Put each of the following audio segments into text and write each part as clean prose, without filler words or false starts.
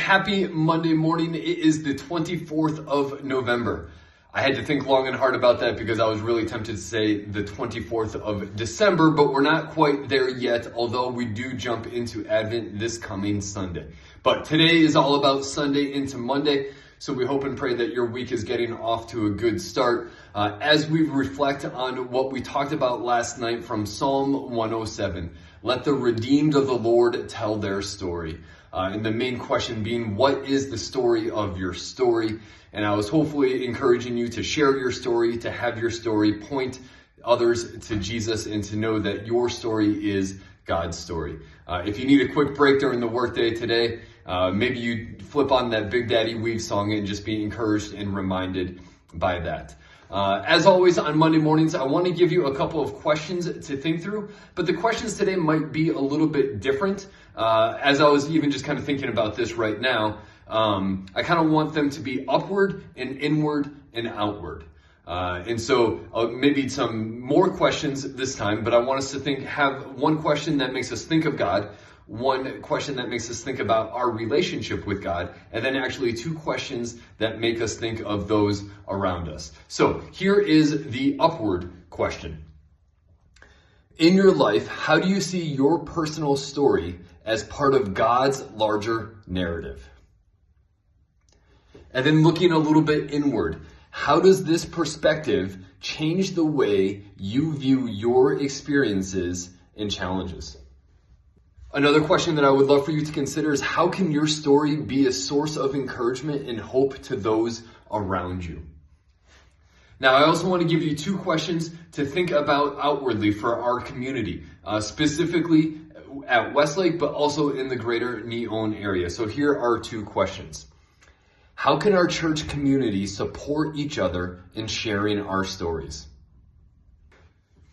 happy Monday morning. It is the 24th of November. I had to think long and hard about that because I was really tempted to say the 24th of December, but we're not quite there yet, although we do jump into Advent this coming Sunday. But today is all about Sunday into Monday, so we hope and pray that your week is getting off to a good start. As we reflect on what we talked about last night from Psalm 107, let the redeemed of the Lord tell their story. And the main question being, what is the story of your story? And I was hopefully encouraging you to share your story, to have your story point others to Jesus, and to know that your story is God's story. If you need a quick break during the workday today, maybe you flip on that Big Daddy Weave song and just be encouraged and reminded by that. As always on Monday mornings, I want to give you a couple of questions to think through, but the questions today might be a little bit different. As I was even just kind of thinking about this right now, I kind of want them to be upward and inward and outward. And so maybe some more questions this time, but I want us to have one question that makes us think of God, one question that makes us think about our relationship with God, and then actually two questions that make us think of those around us. So here is the upward question. In your life, how do you see your personal story as part of God's larger narrative? And then looking a little bit inward, how does this perspective change the way you view your experiences and challenges? Another question that I would love for you to consider is, how can your story be a source of encouragement and hope to those around you? Now, I also want to give you two questions to think about outwardly for our community, specifically at Westlake, but also in the greater Neon area. So here are two questions. How can our church community support each other in sharing our stories?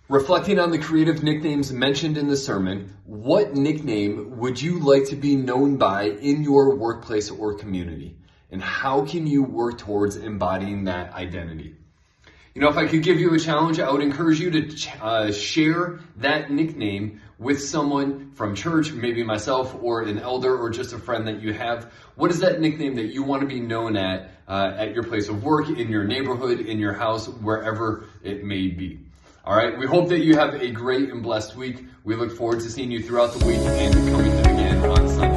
Reflecting on the creative nicknames mentioned in the sermon, what nickname would you like to be known by in your workplace or community? And how can you work towards embodying that identity? You know, if I could give you a challenge, I would encourage you to share that nickname with someone from church, maybe myself or an elder or just a friend that you have. What is that nickname that you want to be known at your place of work, in your neighborhood, in your house, wherever it may be? All right, we hope that you have a great and blessed week. We look forward to seeing you throughout the week and coming again on Sunday.